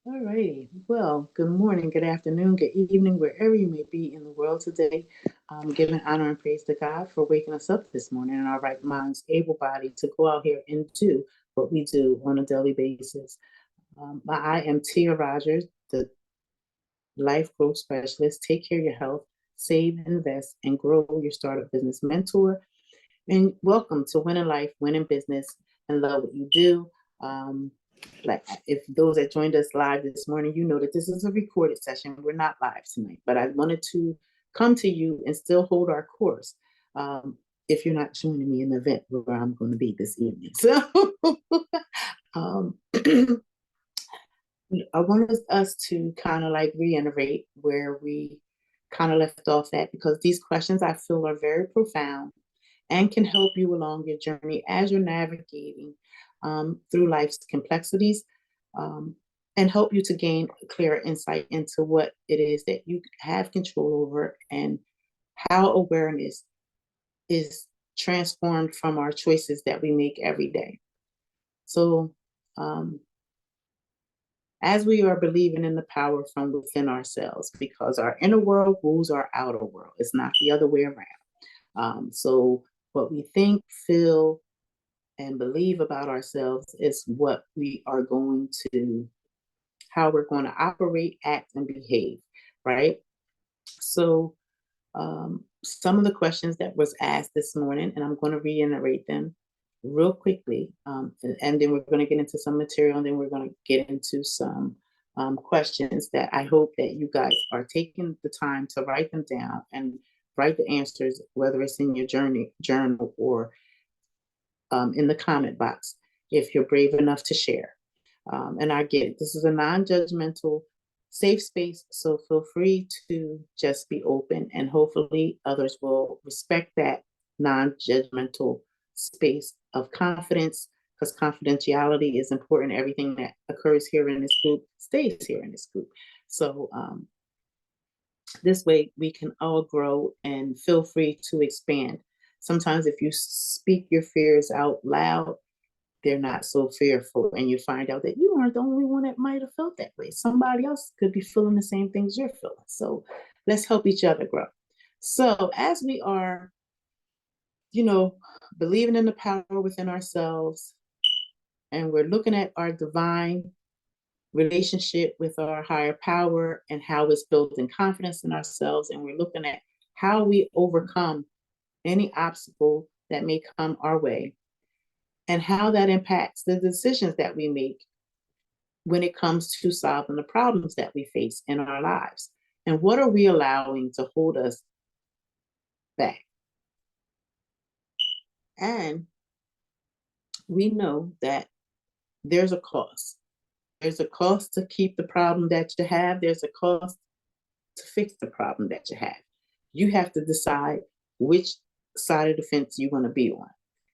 All righty. Well, good morning, good afternoon, good evening, wherever you may be in the world today. Giving honor and praise to God for waking us up this morning in our right minds, able bodied to go out here and do what we do on a daily basis. I am Tia Rodgers, the life growth specialist. Take care of your health, save, invest, and grow your startup business mentor. And welcome to Winning Life, Winning Business, and Love What You Do. Like if those that joined us live this morning, you know that this is a recorded session. We're not live tonight, but I wanted to come to you and still hold our course. If you're not joining me in the event where I'm going to be this evening. So um, I wanted us to kind of like reiterate where we kind of left off at, because these questions I feel are very profound and can help you along your journey as you're navigating through life's complexities, um, and help you to gain a clearer insight into what it is that you have control over and how awareness is transformed from our choices that we make every day. So, um, as we are believing in the power from within ourselves, because our inner world rules our outer world, it's not the other way around. So, what we think, feel, and believe about ourselves is what we are going to, how we're going to operate, act, and behave, right? So, some of the questions that was asked this morning, and I'm going to reiterate them real quickly, and then we're going to get into some material, and then we're going to get into some questions that I hope that you guys are taking the time to write them down and write the answers, whether it's in your journal or in the comment box, if you're brave enough to share. And I get it. This is a non-judgmental, safe space, so feel free to just be open, and hopefully others will respect that non-judgmental space of confidence, because confidentiality is important. Everything that occurs here in this group stays here in this group. So this way we can all grow, and feel free to expand. Sometimes if you speak your fears out loud, they're not so fearful, and you find out that you aren't the only one that might have felt that way. Somebody else could be feeling the same things you're feeling. So let's help each other grow. So as we are, you know, believing in the power within ourselves, and we're looking at our divine relationship with our higher power and how it's building confidence in ourselves, and we're looking at how we overcome any obstacle that may come our way, and how that impacts the decisions that we make when it comes to solving the problems that we face in our lives. And what are we allowing to hold us back? And we know that there's a cost. There's a cost to keep the problem that you have, there's a cost to fix the problem that you have. You have to decide which side of the fence you want to be on.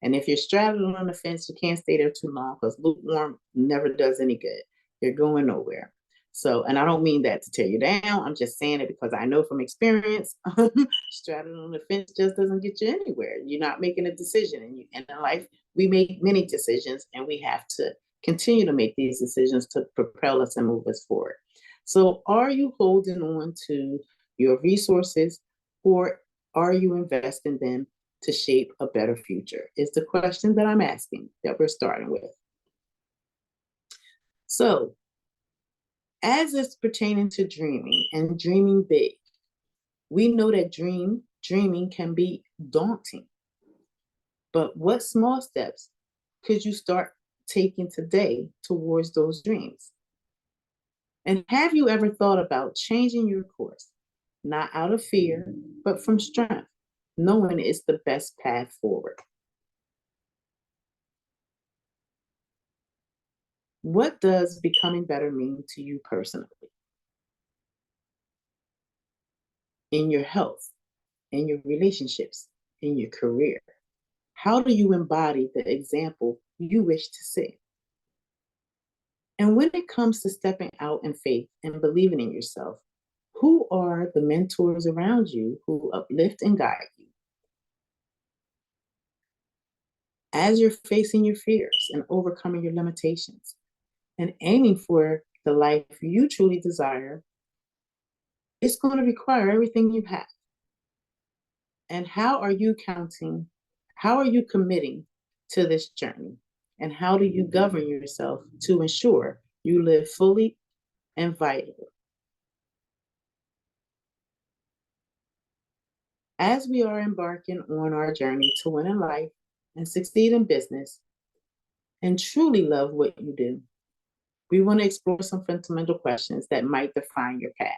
And if you're straddling on the fence, you can't stay there too long, because lukewarm never does any good. You're going nowhere. So, and I don't mean that to tear you down. I'm just saying it because I know from experience, straddling on the fence just doesn't get you anywhere. You're not making a decision. And in life, we make many decisions, and we have to continue to make these decisions to propel us and move us forward. So, are you holding on to your resources, or are you investing them to shape a better future? Is the question that I'm asking, that we're starting with. So, as it's pertaining to dreaming and dreaming big, we know that dreaming can be daunting. But what small steps could you start taking today towards those dreams? And have you ever thought about changing your course, not out of fear, but from strength, knowing it's the best path forward? What does becoming better mean to you personally, in your health, in your relationships, in your career? How do you embody the example you wish to see? And when it comes to stepping out in faith and believing in yourself, who are the mentors around you who uplift and guide you? As you're facing your fears and overcoming your limitations and aiming for the life you truly desire, it's going to require everything you have. And how are you counting? How are you committing to this journey? And how do you govern yourself to ensure you live fully and vitally? As we are embarking on our journey to win in life and succeed in business and truly love what you do, we want to explore some fundamental questions that might define your path.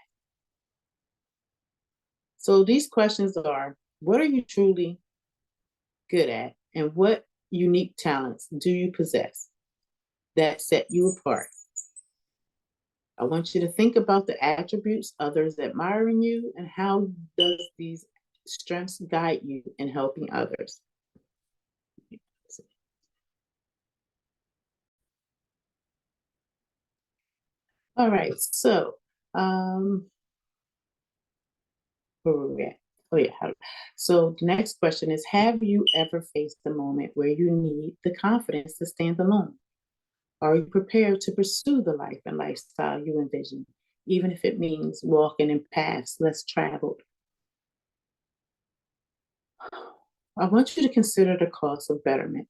So these questions are, what are you truly good at? And what unique talents do you possess that set you apart? I want you to think about the attributes others admire in you and how does these strengths guide you in helping others. All right, so where were we at? Oh yeah. So the next question is, have you ever faced a moment where you need the confidence to stand alone? Are you prepared to pursue the life and lifestyle you envision, even if it means walking in paths less traveled? I want you to consider the cost of betterment.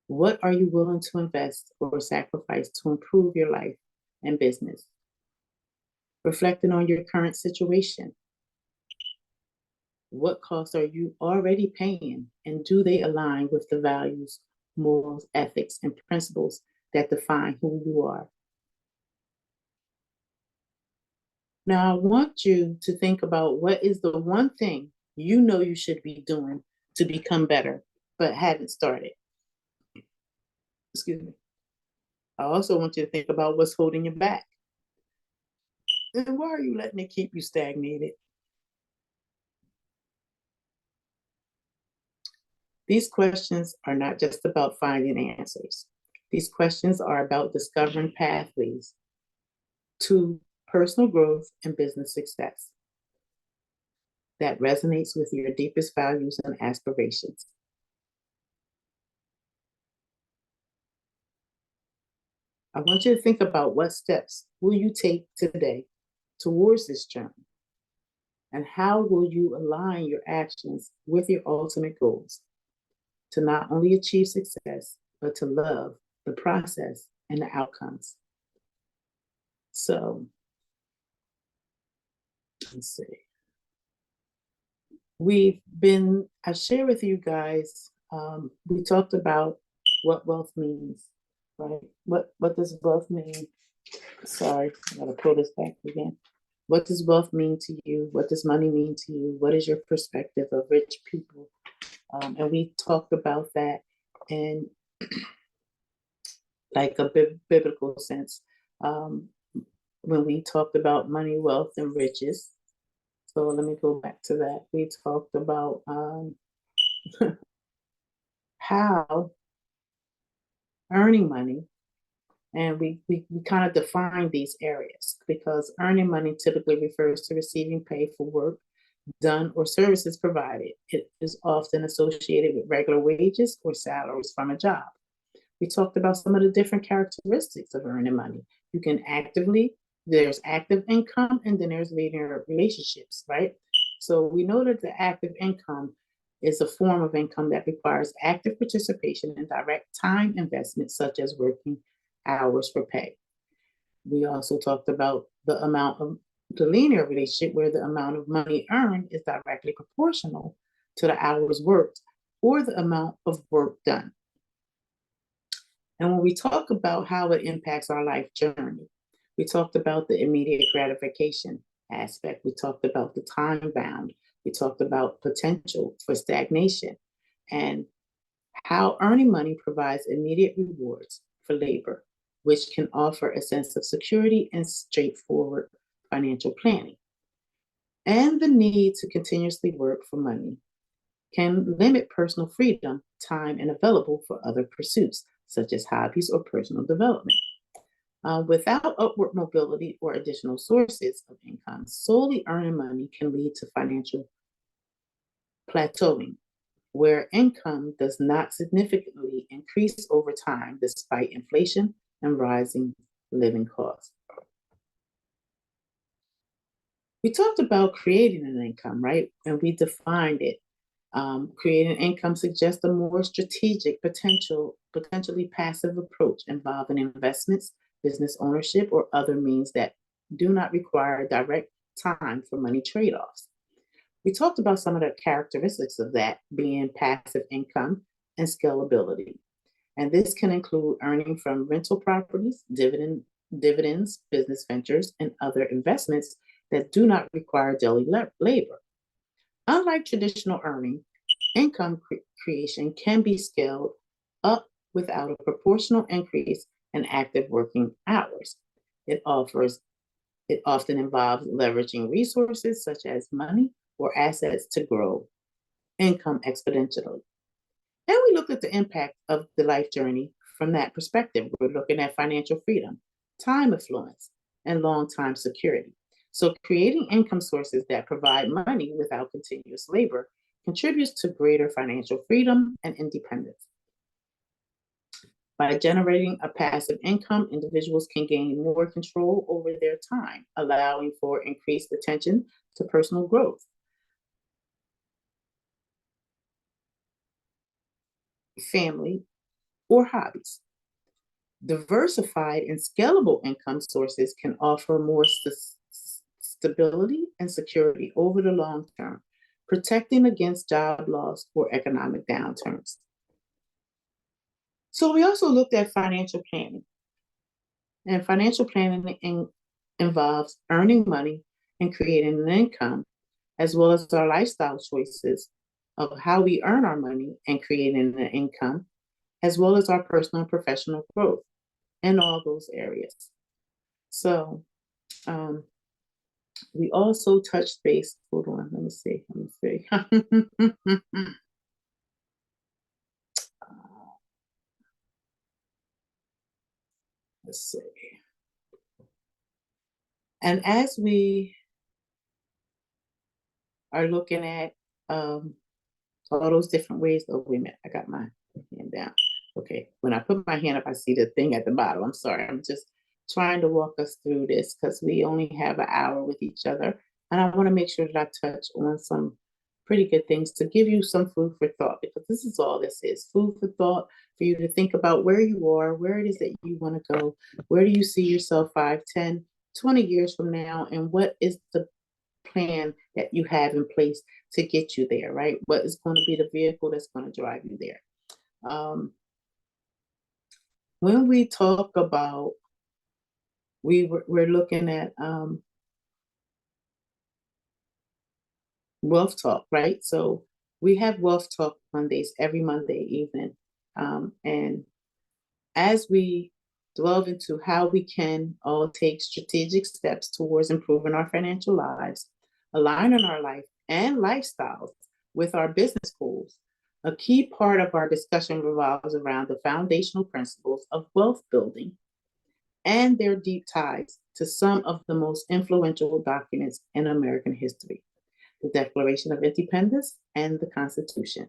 What are you willing to invest or sacrifice to improve your life and business? Reflecting on your current situation, what costs are you already paying, and do they align with the values, morals, ethics, and principles that define who you are? Now, I want you to think about what is the one thing you know you should be doing to become better, but haven't started. Excuse me. I also want you to think about what's holding you back. And why are you letting it keep you stagnated? These questions are not just about finding answers. These questions are about discovering pathways to personal growth and business success that resonates with your deepest values and aspirations. I want you to think about what steps will you take today towards this journey, and how will you align your actions with your ultimate goals to not only achieve success, but to love the process and the outcomes. So let's see. I share with you guys, we talked about what wealth means, right? What does wealth mean? Sorry, I gotta pull this back again. What does wealth mean to you? What does money mean to you? What is your perspective of rich people? And we talked about that in like a biblical sense. Um, when we talked about money, wealth, and riches. So let me go back to that. We talked about how earning money, and we kind of define these areas because earning money typically refers to receiving pay for work done or services provided. It is often associated with regular wages or salaries from a job. We talked about some of the different characteristics of earning money. You can there's active income, and then there's linear relationships, right? So we know that the active income is a form of income that requires active participation in direct time investments, such as working hours for pay. We also talked about the amount of the linear relationship, where the amount of money earned is directly proportional to the hours worked or the amount of work done. And when we talk about how it impacts our life journey, we talked about the immediate gratification aspect. We talked about the time bound. We talked about potential for stagnation and how earning money provides immediate rewards for labor, which can offer a sense of security and straightforward financial planning. And the need to continuously work for money can limit personal freedom, time, and available for other pursuits, such as hobbies or personal development. Without upward mobility or additional sources of income, solely earning money can lead to financial plateauing, where income does not significantly increase over time despite inflation and rising living costs. We talked about creating an income, right? And we defined it. Creating income suggests a more strategic, potentially passive approach involving investments, business ownership, or other means that do not require direct time for money trade offs. We talked about some of the characteristics of that being passive income and scalability. And this can include earning from rental properties, dividends, business ventures, and other investments that do not require daily labor. Unlike traditional earning, income creation can be scaled up without a proportional increase in active working hours. It offers it often involves leveraging resources such as money or assets to grow income exponentially. And we looked at the impact of the life journey from that perspective. We're looking at financial freedom, time affluence, and long time security. So, creating income sources that provide money without continuous labor contributes to greater financial freedom and independence. By generating a passive income, individuals can gain more control over their time, allowing for increased attention to personal growth, family, or hobbies. Diversified and scalable income sources can offer more stability and security over the long term, protecting against job loss or economic downturns. So, we also looked at financial planning, and financial planning involves earning money and creating an income, as well as our lifestyle choices of how we earn our money and creating an income, as well as our personal and professional growth in all those areas. So, we also touched base. Hold on, let me see. Let's see. And as we are looking at all those different ways. Oh, wait a minute, I got my hand down. Okay, when I put my hand up, I see the thing at the bottom. I'm sorry, I'm just trying to walk us through this because we only have an hour with each other. And I want to make sure that I touch on some pretty good things to give you some food for thought, because this is all this is, food for thought, for you to think about where you are, where it is that you want to go, where do you see yourself 5, 10, 20 years from now, and what is the plan that you have in place to get you there, right? What is going to be the vehicle that's going to drive you there? When we talk about, we're looking at wealth talk, right? So we have wealth talk Mondays, every Monday evening. And as we delve into how we can all take strategic steps towards improving our financial lives, aligning our life and lifestyles with our business goals, a key part of our discussion revolves around the foundational principles of wealth building and their deep ties to some of the most influential documents in American history, the Declaration of Independence and the Constitution.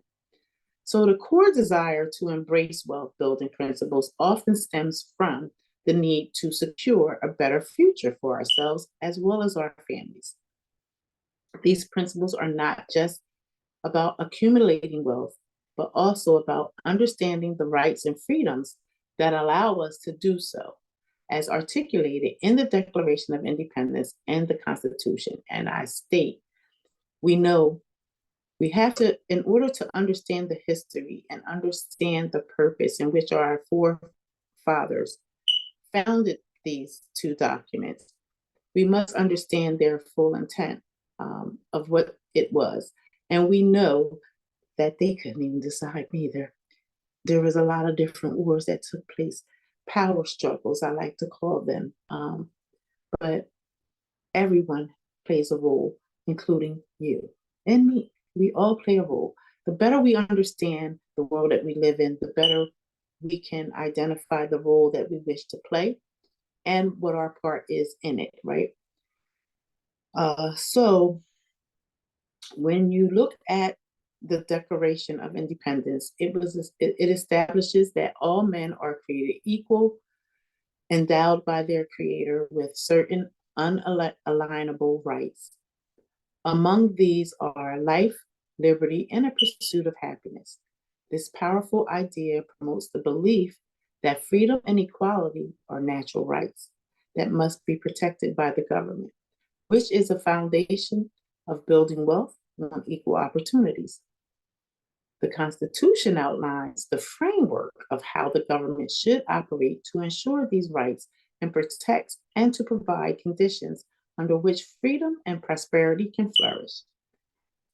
So, the core desire to embrace wealth building principles often stems from the need to secure a better future for ourselves as well as our families. These principles are not just about accumulating wealth, but also about understanding the rights and freedoms that allow us to do so, as articulated in the Declaration of Independence and the Constitution. And I state, we know we have to, in order to understand the history and understand the purpose in which our forefathers founded these two documents, we must understand their full intent of what it was. And we know that they couldn't even decide neither. There was a lot of different wars that took place, power struggles, I like to call them. But everyone plays a role, including you and me. We all play a role. The better we understand the world that we live in, the better we can identify the role that we wish to play and what our part is in it, right? So when you look at the Declaration of Independence, it establishes that all men are created equal endowed by their creator with certain unalienable rights. Among these are life, liberty, and a pursuit of happiness. This powerful idea promotes the belief that freedom and equality are natural rights that must be protected by the government, which is a foundation of building wealth on equal opportunities. The Constitution outlines the framework of how the government should operate to ensure these rights and protect and to provide conditions under which freedom and prosperity can flourish.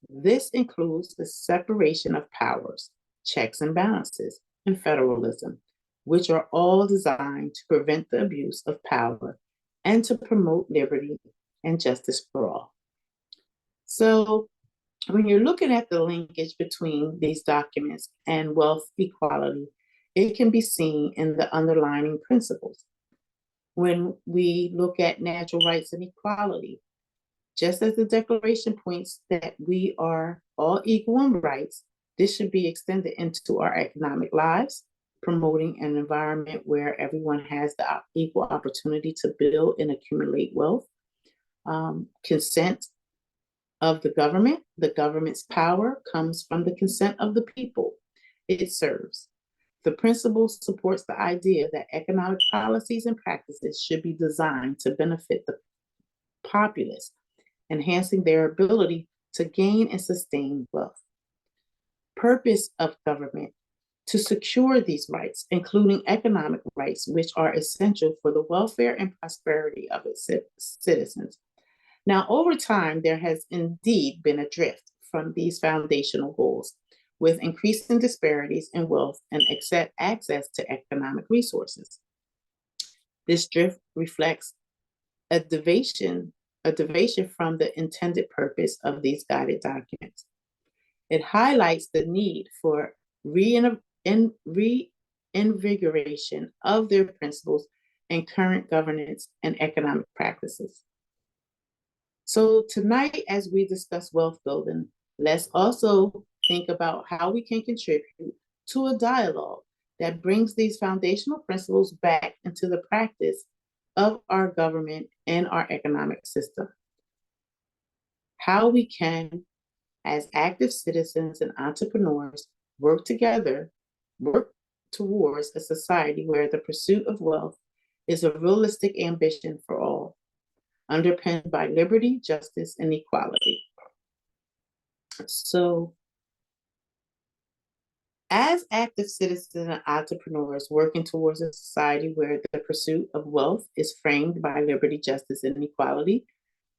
This includes the separation of powers, checks and balances, and federalism, which are all designed to prevent the abuse of power and to promote liberty and justice for all. So, when you're looking at the linkage between these documents and wealth equality, it can be seen in the underlying principles. When we look at natural rights and equality, just as the Declaration points that we are all equal in rights, this should be extended into our economic lives, promoting an environment where everyone has the equal opportunity to build and accumulate wealth. Consent of the government's power comes from the consent of the people it serves. The principle supports the idea that economic policies and practices should be designed to benefit the populace, enhancing their ability to gain and sustain wealth. Purpose of government: to secure these rights, including economic rights, which are essential for the welfare and prosperity of its citizens. Now, over time, there has indeed been a drift from these foundational goals, with increasing disparities in wealth and access to economic resources. This drift reflects a deviation from the intended purpose of these guided documents. It highlights the need for reinvigoration of their principles and current governance and economic practices. So tonight, as we discuss wealth building, let's also think about how we can contribute to a dialogue that brings these foundational principles back into the practice of our government and our economic system. How we can, as active citizens and entrepreneurs, work towards a society where the pursuit of wealth is a realistic ambition for all, underpinned by liberty, justice, and equality. So, as active citizens and entrepreneurs working towards a society where the pursuit of wealth is framed by liberty, justice, and equality,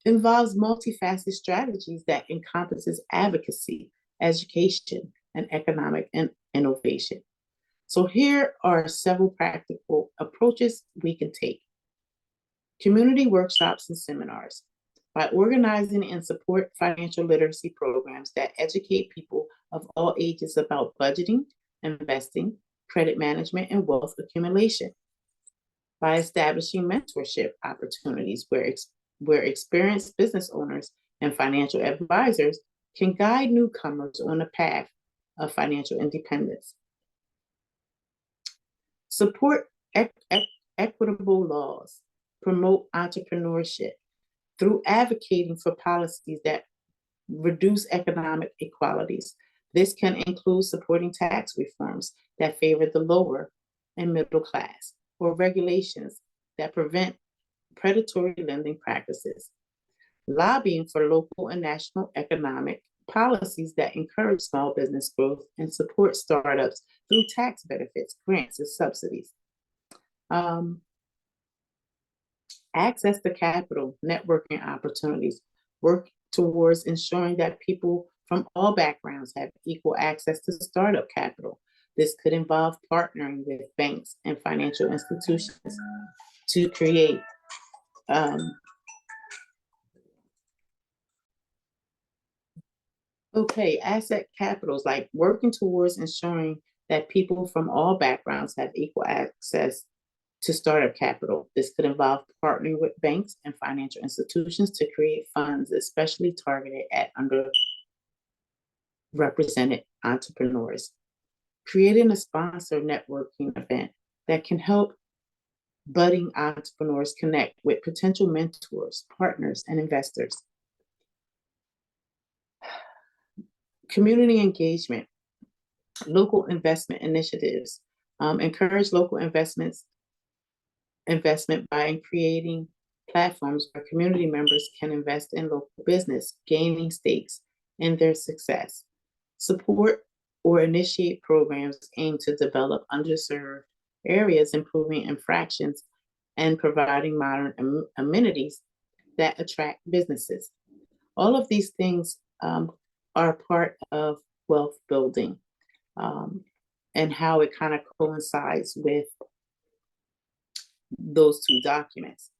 involves multifaceted strategies that encompasses advocacy, education, and economic and innovation. So here are several practical approaches we can take. Community workshops and seminars. By organizing and support financial literacy programs that educate people of all ages about budgeting, investing, credit management, and wealth accumulation. By establishing mentorship opportunities where experienced business owners and financial advisors can guide newcomers on a path of financial independence. Support equitable laws, promote entrepreneurship through advocating for policies that reduce economic inequalities. This can include supporting tax reforms that favor the lower and middle class, or regulations that prevent predatory lending practices. Lobbying for local and national economic policies that encourage small business growth and support startups through tax benefits, grants, and subsidies. Access to capital, networking opportunities, work towards ensuring that people from all backgrounds have equal access to startup capital. This could involve partnering with banks and financial institutions to create asset capitals, like working towards ensuring that people from all backgrounds have equal access to startup capital. This could involve partnering with banks and financial institutions to create funds especially targeted at underrepresented entrepreneurs. Creating a sponsor networking event that can help budding entrepreneurs connect with potential mentors, partners, and investors. Community engagement, local investment initiatives, encourage local investment by creating platforms where community members can invest in local business, gaining stakes in their success. Support or initiate programs aimed to develop underserved areas, improving infractions, and providing modern amenities that attract businesses. All of these things are part of wealth building, and how it kind of coincides with those two documents.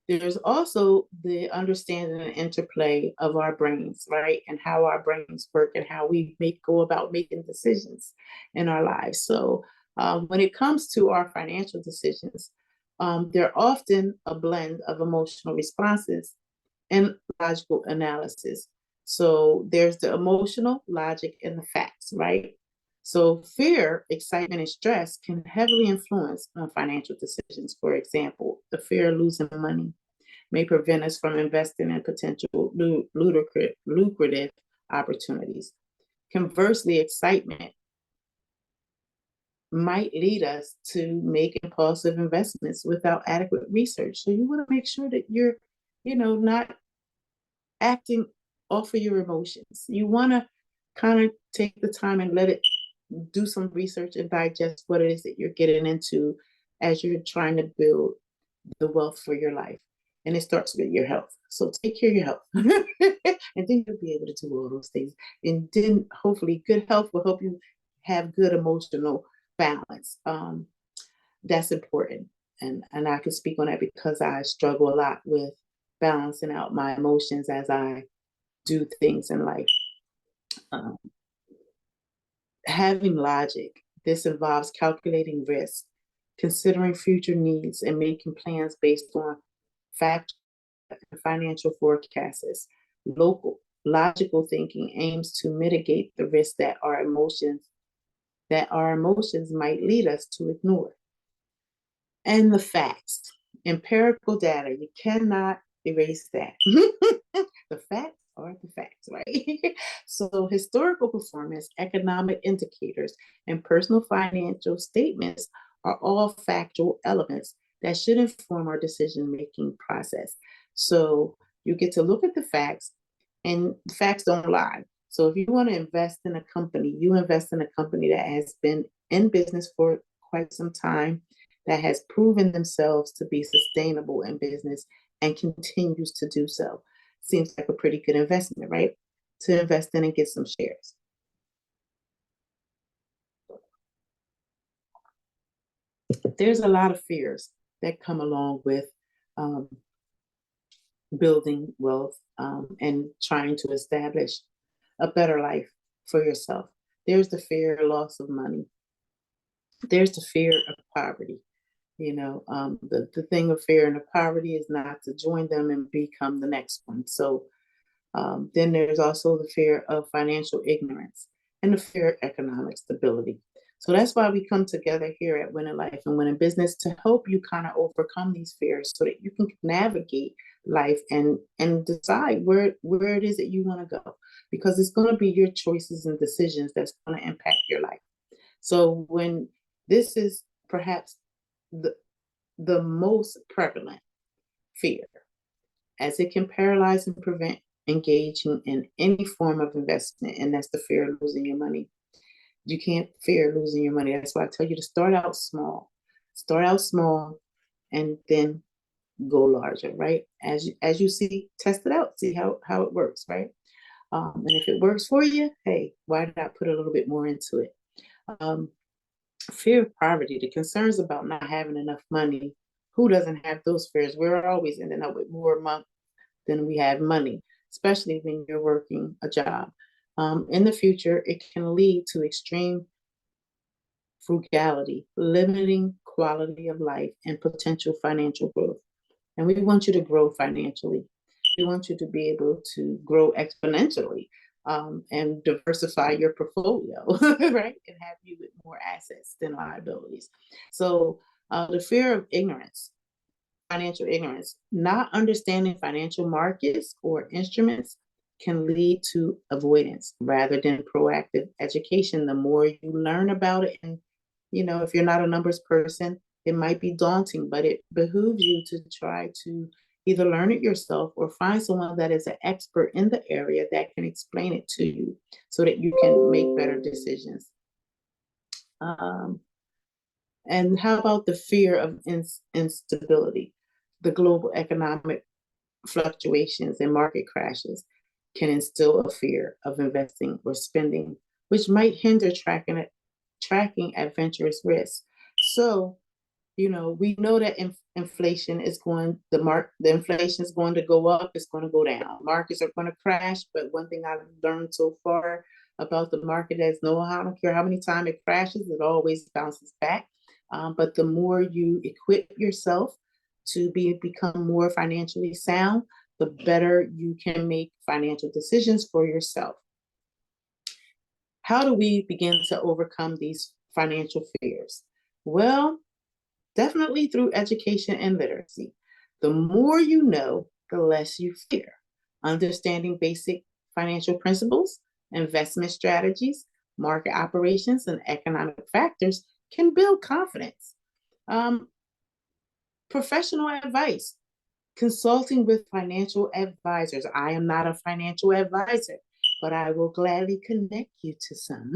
There's also the understanding and interplay of our brains, right? And how our brains work and how we go about making decisions in our lives. So when it comes to our financial decisions, they're often a blend of emotional responses and logical analysis. So there's the emotional, logic, and the facts, right? So fear, excitement, and stress can heavily influence financial decisions. For example, the fear of losing money may prevent us from investing in potential lucrative opportunities. Conversely, excitement might lead us to make impulsive investments without adequate research. So you want to make sure that you're, not acting off of your emotions. You want to kind of take the time and let it do some research and digest what it is that you're getting into as you're trying to build the wealth for your life. And it starts with your health. So take care of your health. And then you'll be able to do all those things. And then hopefully good health will help you have good emotional balance. That's important. And I can speak on that because I struggle a lot with balancing out my emotions as I do things in life. Having logic, this involves calculating risk, considering future needs, and making plans based on fact and financial forecasts. Logical thinking aims to mitigate the risk that our emotions might lead us to ignore. And the facts, empirical data, you cannot erase that. The facts are the facts, right? So historical performance, economic indicators, and personal financial statements are all factual elements that should inform our decision-making process. So you get to look at the facts, and the facts don't lie. So if you want to invest in a company, you invest in a company that has been in business for quite some time, that has proven themselves to be sustainable in business and continues to do so. Seems like a pretty good investment, right? To invest in and get some shares. There's a lot of fears that come along with building wealth and trying to establish a better life for yourself. There's the fear of loss of money. There's the fear of poverty. The thing of fear and of poverty is not to join them and become the next one. So then there's also the fear of financial ignorance and the fear of economic stability. So that's why we come together here at Winning Life and Winning Business to help you kind of overcome these fears so that you can navigate life and decide where it is that you want to go, because it's going to be your choices and decisions that's going to impact your life. So when this is perhaps the most prevalent fear, as it can paralyze and prevent engaging in any form of investment, and that's the fear of losing your money. You can't fear losing your money. That's why I tell you to start out small. Start out small and then go larger, right? As you see, test it out, see how it works, right? And if it works for you, hey, why not put a little bit more into it? Fear of poverty, the concerns about not having enough money. Who doesn't have those fears? We're always ending up with more money than we have money, especially when you're working a job. In the future, it can lead to extreme frugality, limiting quality of life and potential financial growth. And we want you to grow financially. We want you to be able to grow exponentially and diversify your portfolio, right? And have you with more assets than liabilities. So the fear of ignorance, financial ignorance. Not understanding financial markets or instruments can lead to avoidance rather than proactive education. The more you learn about it, and if you're not a numbers person, it might be daunting, but it behooves you to try to either learn it yourself or find someone that is an expert in the area that can explain it to you so that you can make better decisions. And how about the fear of instability? The global economic fluctuations and market crashes can instill a fear of investing or spending, which might hinder tracking adventurous risks. So, we know that inflation is the inflation is going to go up, it's going to go down. Markets are going to crash, but one thing I've learned so far about the market is I don't care how many times it crashes, it always bounces back. But the more you equip yourself to become more financially sound, the better you can make financial decisions for yourself. How do we begin to overcome these financial fears? Well, definitely through education and literacy. The more you know, the less you fear. Understanding basic financial principles, investment strategies, market operations, and economic factors can build confidence. Professional advice, consulting with financial advisors. I am not a financial advisor, but I will gladly connect you to some.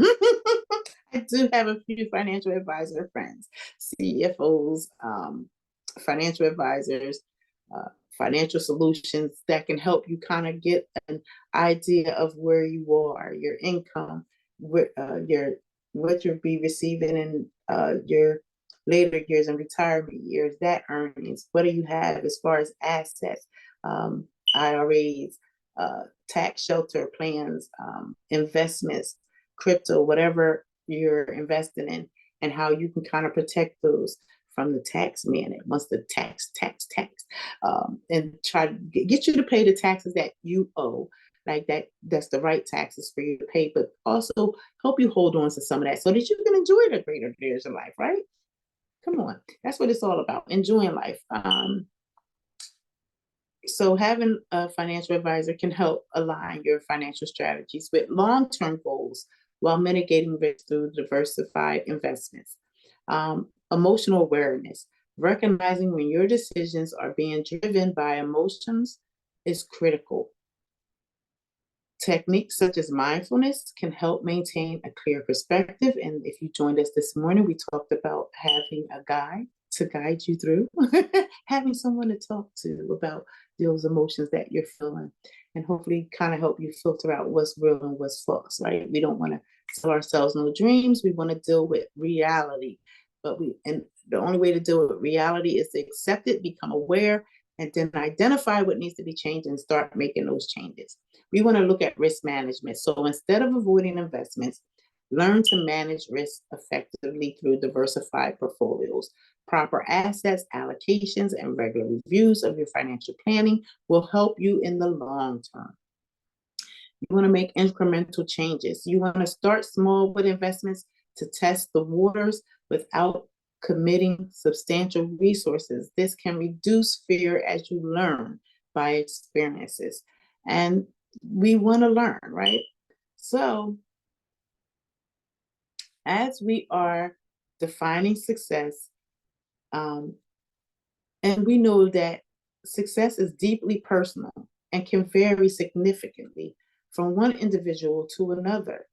I do have a few financial advisor friends, CFOs, financial advisors, financial solutions that can help you kind of get an idea of where you are, your income, what you'll be receiving in your later years and retirement years, that earnings. What do you have as far as assets, IRAs, tax shelter plans, investments, crypto, whatever you're investing in, and how you can kind of protect those from the tax man that wants to tax, and try to get you to pay the taxes that you owe, like that's the right taxes for you to pay, but also help you hold on to some of that so that you can enjoy the greater years of life, right? Come on, that's what it's all about, enjoying life. So having a financial advisor can help align your financial strategies with long-term goals while mitigating risk through diversified investments. Emotional awareness, recognizing when your decisions are being driven by emotions is critical. Techniques such as mindfulness can help maintain a clear perspective. And if you joined us this morning, we talked about having a guide to guide you through, having someone to talk to about those emotions that you're feeling, and hopefully kind of help you filter out what's real and what's false, right? We don't want to sell ourselves no dreams. We want to deal with reality. And the only way to deal with reality is to accept it, become aware, and then identify what needs to be changed and start making those changes. We want to look at risk management. So instead of avoiding investments, learn to manage risk effectively through diversified portfolios. Proper assets, allocations, and regular reviews of your financial planning will help you in the long term. You want to make incremental changes. You want to start small with investments to test the waters without committing substantial resources. This can reduce fear as you learn by experiences. And we want to learn, right? So, as we are defining success, and we know that success is deeply personal and can vary significantly from one individual to another,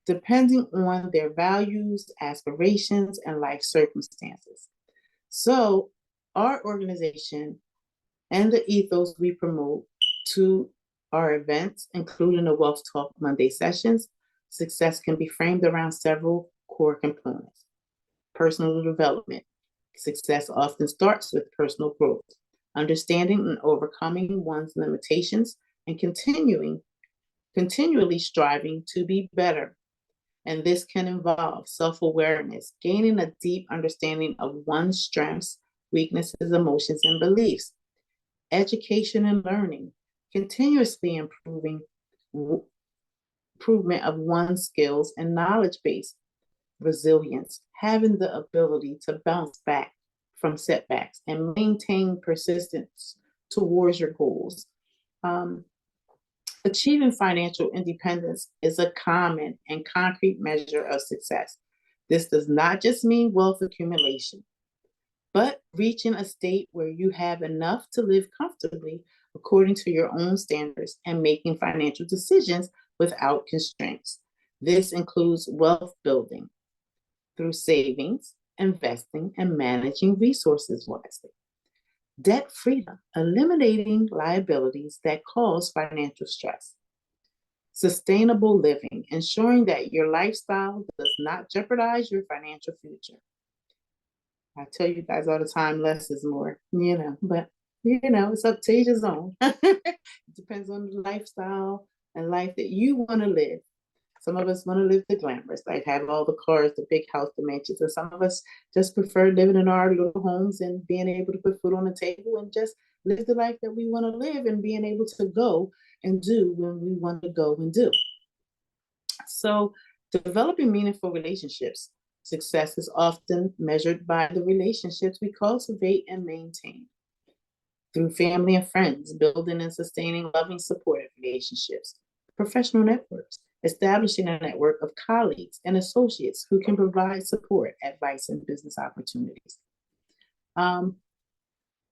depending on their values, aspirations, and life circumstances. So, our organization and the ethos we promote to our events, including the Wealth Talk Monday sessions, success can be framed around several core components. Personal development. Success often starts with personal growth, understanding and overcoming one's limitations, and continually striving to be better. And this can involve self-awareness, gaining a deep understanding of one's strengths, weaknesses, emotions, and beliefs. Education and learning, continuously improvement of one's skills and knowledge base. Resilience, having the ability to bounce back from setbacks and maintain persistence towards your goals. Um, Achieving financial independence is a common and concrete measure of success. This does not just mean wealth accumulation, but reaching a state where you have enough to live comfortably according to your own standards and making financial decisions without constraints. This includes wealth building through savings, investing, and managing resources wisely. Debt freedom, eliminating liabilities that cause financial stress. Sustainable living, ensuring that your lifestyle does not jeopardize your financial future. I tell you guys all the time, less is more, but it's up to each his own. It depends on the lifestyle and life that you want to live. Some of us want to live the glamorous, like have all the cars, the big house, the mansions, and some of us just prefer living in our little homes and being able to put food on the table and just live the life that we want to live and being able to go and do when we want to go and do. So, developing meaningful relationships. Success is often measured by the relationships we cultivate and maintain. Through family and friends, building and sustaining loving, supportive relationships. Professional networks, establishing a network of colleagues and associates who can provide support, advice, and business opportunities.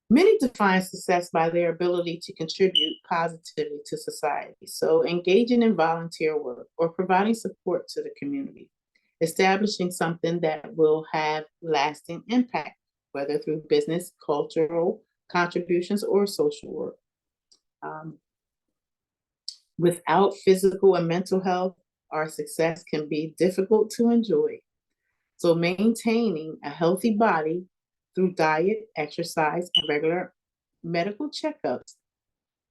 Many define success by their ability to contribute positively to society. So engaging in volunteer work or providing support to the community, establishing something that will have lasting impact, whether through business, cultural contributions, or social work. Without physical and mental health, our success can be difficult to enjoy. So maintaining a healthy body through diet, exercise, and regular medical checkups,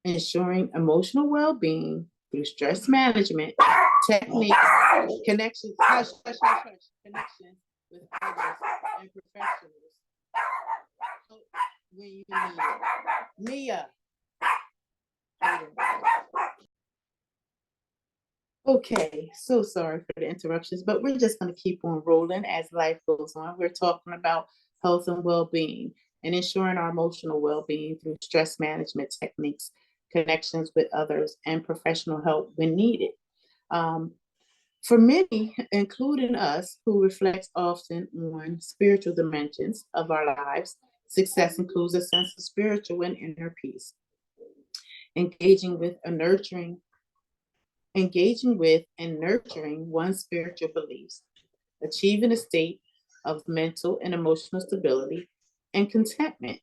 ensuring emotional well-being through stress management, techniques, connections, connections with others and professionals. When you need it. Mia. Okay, so sorry for the interruptions, but we're just going to keep on rolling as life goes on. We're talking about health and well-being and ensuring our emotional well-being through stress management techniques, connections with others, and professional help when needed. For many, including us, who reflects often on spiritual dimensions of our lives, success includes a sense of spiritual and inner peace. Engaging with and nurturing one's spiritual beliefs, achieving a state of mental and emotional stability and contentment.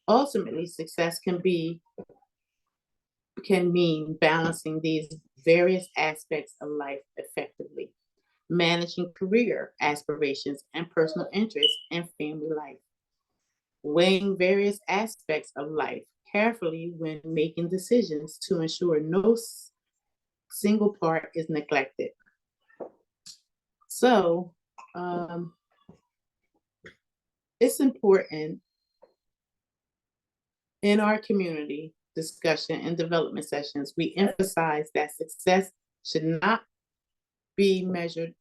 Ultimately, success can mean balancing these various aspects of life effectively, managing career aspirations and personal interests and family life, weighing various aspects of life carefully when making decisions to ensure no single part is neglected. So it's important in our community discussion and development sessions, we emphasize that success should not be measured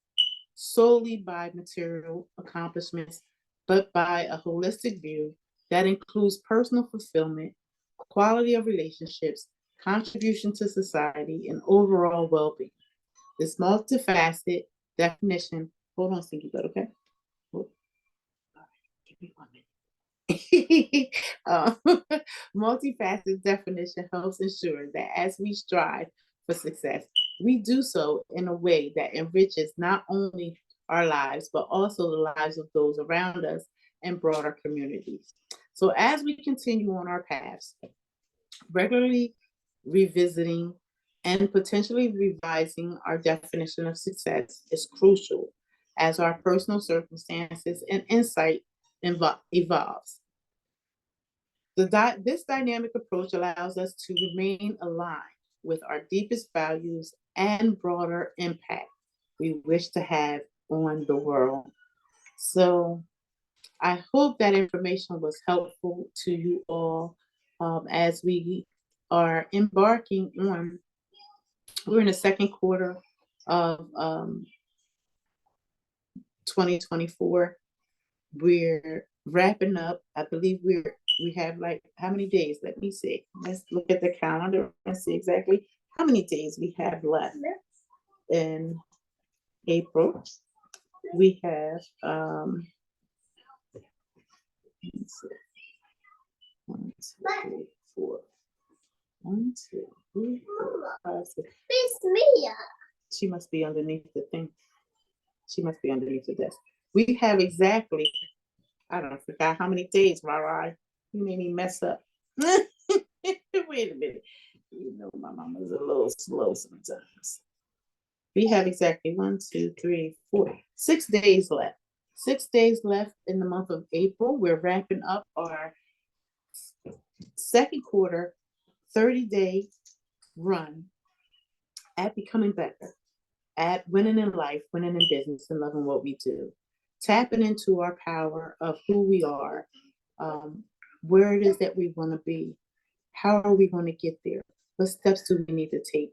solely by material accomplishments, but by a holistic view that includes personal fulfillment, quality of relationships, contribution to society, and overall well-being. This multifaceted definition, hold on, Stinky Butt, okay? Give me 1 minute. Multifaceted definition helps ensure that as we strive for success, we do so in a way that enriches not only our lives, but also the lives of those around us and broader communities. So as we continue on our paths, regularly revisiting and potentially revising our definition of success is crucial as our personal circumstances and insight evolves. This dynamic approach allows us to remain aligned with our deepest values and broader impact we wish to have on the world. So I hope that information was helpful to you all as we are embarking on, we're in the second quarter of 2024. We're wrapping up. I believe we have like how many days? Let me see. Let's look at the calendar and see exactly how many days we have left in April. We have let's see, 1, 2, 3, 4. 1, 2, 3, 4, 5, 6. It's Mia. She must be underneath the thing. She must be underneath the desk. We have exactly, I don't forgot how many days, Rara. You made me mess up. Wait a minute. You know my mama's a little slow sometimes. We have exactly 1, 2, 3, 4, 6 days left. 6 days left in the month of April. We're wrapping up our second quarter 30-day run at becoming better, at winning in life, winning in business, and loving what we do. Tapping into our power of who we are, where it is that we want to be. How are we going to get there? What steps do we need to take?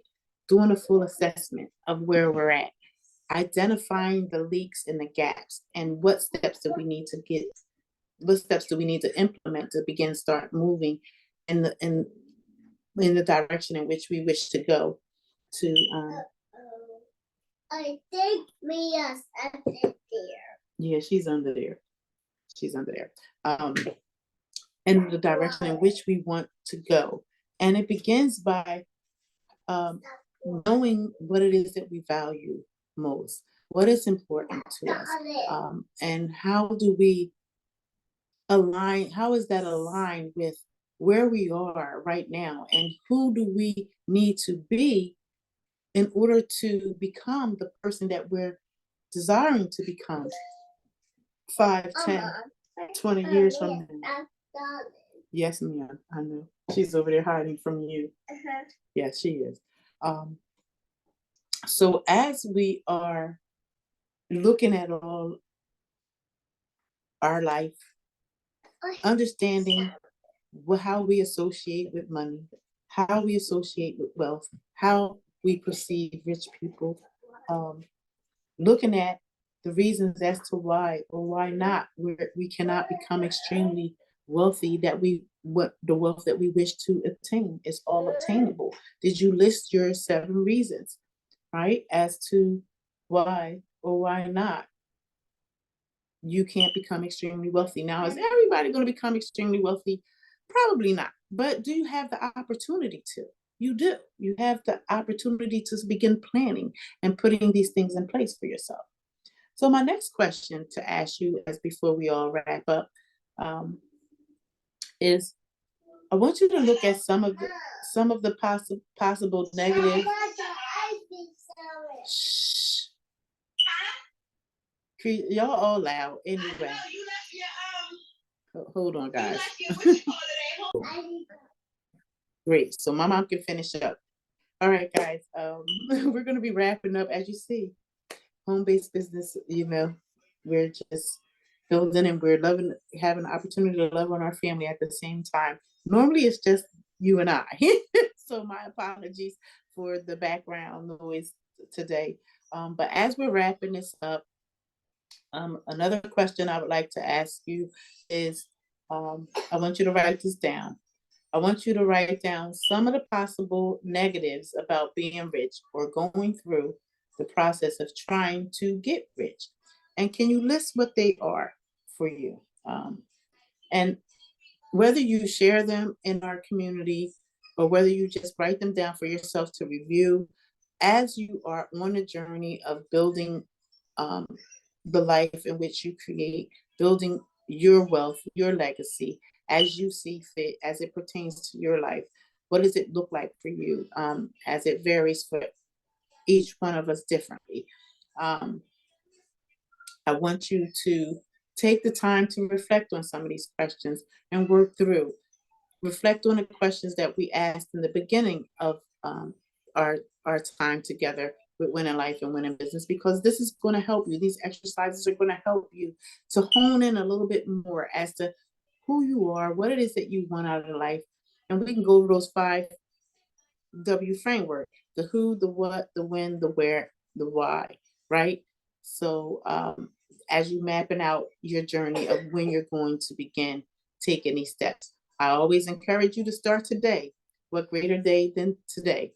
Doing a full assessment of where we're at, identifying the leaks and the gaps, and what steps do we need to get, what steps do we need to implement to begin start moving in the direction in which we wish to go to I think Mia's under there. Yeah, she's under there. She's under there. And the direction in which we want to go. And it begins by knowing what it is that we value most, what is important to us, and how do we align, how is that aligned with where we are right now, and who do we need to be in order to become the person that we're desiring to become 5, 10, 20 years from now. Yes, ma'am, I know. She's over there hiding from you. Yes, she is. So as we are looking at all our life, understanding how we associate with money, how we associate with wealth, how we perceive rich people, looking at the reasons as to why or why not we cannot become extremely wealthy, that what the wealth that we wish to attain is all obtainable. Did you list your 7 reasons, right, as to why or why not you can't become extremely wealthy? Now, is everybody going to become extremely wealthy? Probably not. But do you have the opportunity to? You do. You have the opportunity to begin planning and putting these things in place for yourself. So my next question to ask you, as before we all wrap up, is I want you to look at some of the possible negative. Shh. Y'all all loud anyway. Hold on, guys. Great. So my mom can finish up. All right, guys. We're going to be wrapping up. As you see, home-based business, we're just building, and we're loving having the opportunity to love on our family at the same time. Normally it's just you and I. So my apologies for the background noise today. But as we're wrapping this up, another question I would like to ask you is, I want you to write this down. I want you to write down some of the possible negatives about being rich or going through the process of trying to get rich. And can you list what they are for you? And whether you share them in our community or whether you just write them down for yourself to review as you are on a journey of building the life in which you create, building your wealth, your legacy, as you see fit, as it pertains to your life. What does it look like for you, as it varies for each one of us differently? I want you to take the time to reflect on some of these questions and work through. Reflect on the questions that we asked in the beginning of our time together with Winning Life and Winning Business, because this is going to help you. These exercises are going to help you to hone in a little bit more as to who you are, what it is that you want out of life. And we can go over those 5 W framework: the who, the what, the when, the where, the why, right? So as you mapping out your journey of when you're going to begin taking these steps. I always encourage you to start today. What greater day than today,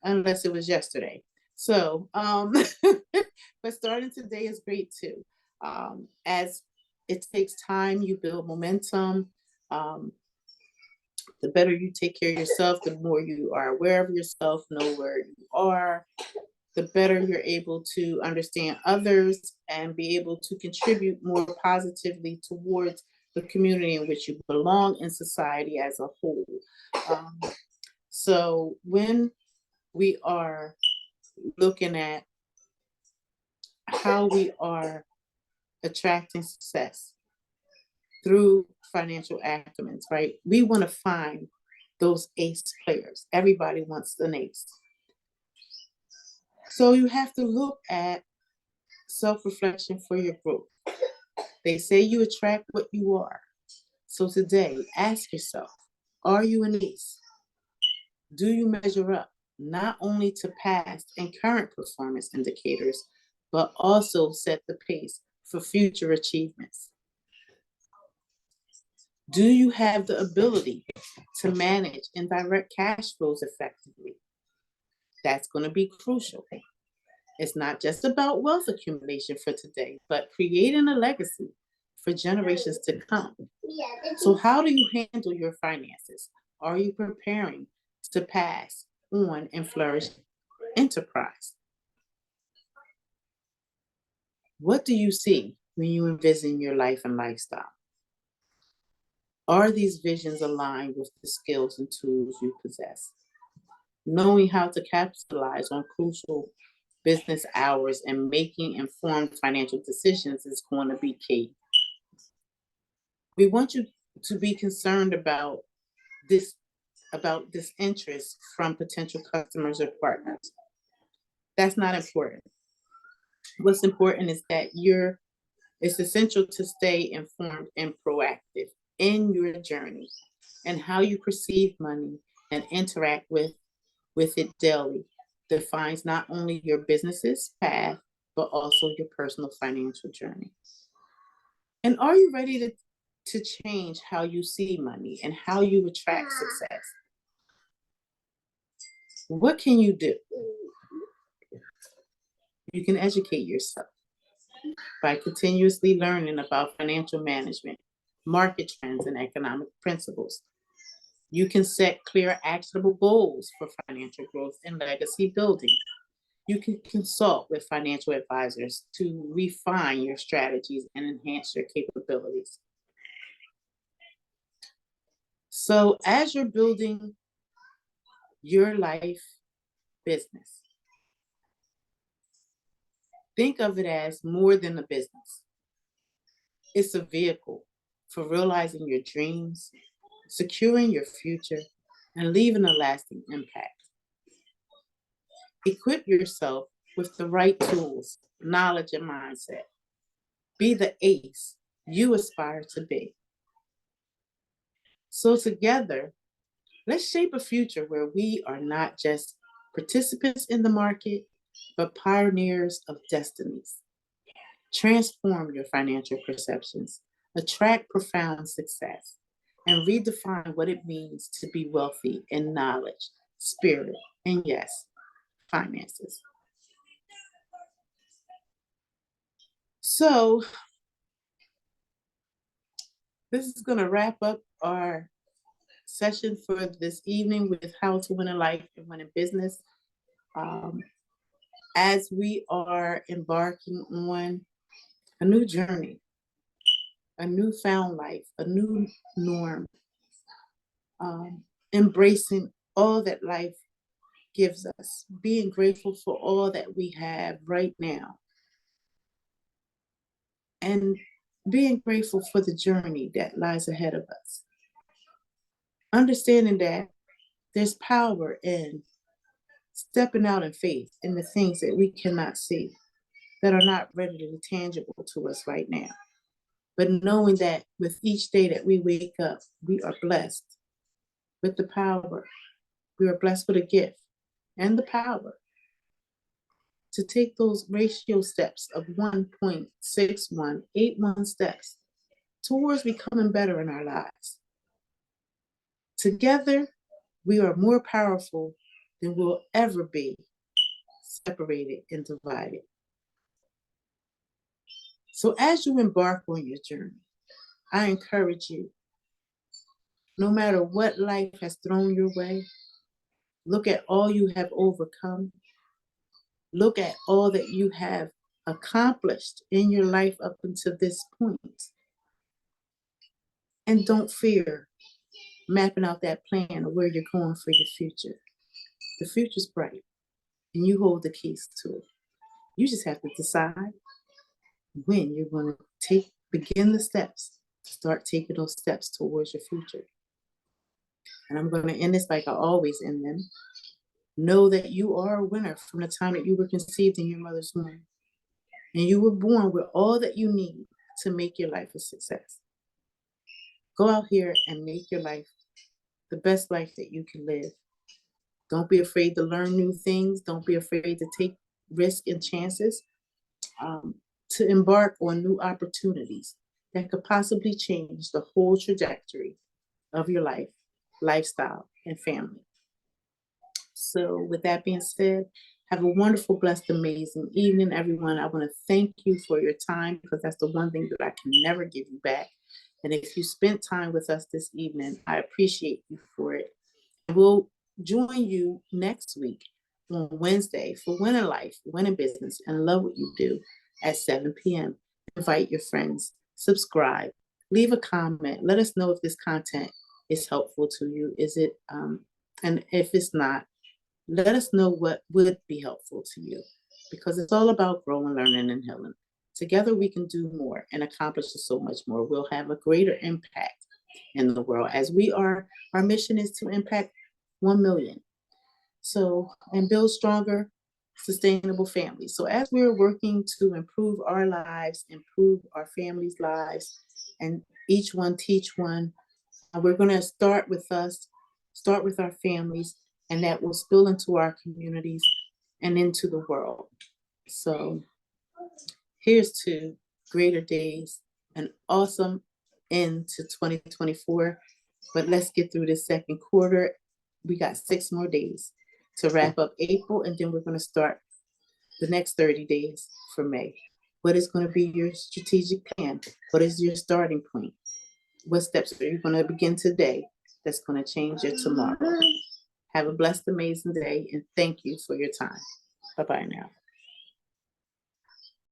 unless it was yesterday. So, but starting today is great too. As it takes time, you build momentum. Um, the better you take care of yourself, the more you are aware of yourself, know where you are, the better you're able to understand others and be able to contribute more positively towards the community in which you belong in society as a whole. Um, so when we are looking at how we are attracting success through financial acumen, right? We want to find those ace players. Everybody wants an ace. So you have to look at self-reflection for your growth. They say you attract what you are. So today, ask yourself, are you an ace? Do you measure up not only to past and current performance indicators, but also set the pace for future achievements? Do you have the ability to manage and direct cash flows effectively? That's going to be crucial. It's not just about wealth accumulation for today, but creating a legacy for generations to come. So, how do you handle your finances? Are you preparing to pass on and flourish enterprise? What do you see when you envision your life and lifestyle? Are these visions aligned with the skills and tools you possess? Knowing how to capitalize on crucial business hours and making informed financial decisions is going to be key. We want you to be concerned this about this interest from potential customers or partners. That's not important. What's important is that it's essential to stay informed and proactive in your journey and how you perceive money and interact with it daily defines not only your business's path, but also your personal financial journey. And are you ready to change how you see money and how you attract success? What can you do? You can educate yourself by continuously learning about financial management, market trends, and economic principles. You can set clear, actionable goals for financial growth and legacy building. You can consult with financial advisors to refine your strategies and enhance your capabilities. So, as you're building your life business, think of it as more than a business. It's a vehicle for realizing your dreams, securing your future, and leaving a lasting impact. Equip yourself with the right tools, knowledge, and mindset. Be the ace you aspire to be. So, together, let's shape a future where we are not just participants in the market, but pioneers of destinies. Transform your financial perceptions, attract profound success, and redefine what it means to be wealthy in knowledge, spirit, and yes, finances. So, this is going to wrap up our session for this evening with how to win in life and win in business. Um, as we are embarking on a new journey, a newfound life, a new norm, embracing all that life gives us, being grateful for all that we have right now, and being grateful for the journey that lies ahead of us. Understanding that there's power in stepping out in faith in the things that we cannot see, that are not readily tangible to us right now. But knowing that with each day that we wake up, we are blessed with the power. We are blessed with a gift and the power to take those ratio steps of 1.6181 steps towards becoming better in our lives. Together, we are more powerful than we'll ever be separated and divided. So as you embark on your journey, I encourage you, no matter what life has thrown your way, look at all you have overcome. Look at all that you have accomplished in your life up until this point. And don't fear mapping out that plan of where you're going for your future. The future's bright, and you hold the keys to it. You just have to decide when you're going to begin the steps, start taking those steps towards your future. And I'm going to end this like I always end them. Know that you are a winner from the time that you were conceived in your mother's womb. And you were born with all that you need to make your life a success. Go out here and make your life the best life that you can live. Don't be afraid to learn new things. Don't be afraid to take risks and chances, to embark on new opportunities that could possibly change the whole trajectory of your life, lifestyle, and family. So with that being said, have a wonderful, blessed, amazing evening, everyone. I want to thank you for your time, because that's the one thing that I can never give you back. And if you spent time with us this evening, I appreciate you for it. We'll join you next week on Wednesday for Winning Life, Winning Business, and Love What You Do at 7 p.m. Invite your friends, subscribe, leave a comment. Let us know if this content is helpful to you. Is it, and if it's not, let us know what would be helpful to you, because it's all about growing, learning, and healing. Together we can do more and accomplish so much more. We'll have a greater impact in the world, as our mission is to impact 1 million. So, and build stronger, sustainable families. So as we're working to improve our lives, improve our families' lives, and each one teach one, we're going to start with us, start with our families, and that will spill into our communities and into the world. So here's to greater days, an awesome end to 2024. But let's get through this second quarter. We got 6 more days to wrap up April, and then we're going to start the next 30 days for May. What is going to be your strategic plan? What is your starting point? What steps are you going to begin today that's going to change your tomorrow? Have a blessed, amazing day, and thank you for your time. Bye-bye now.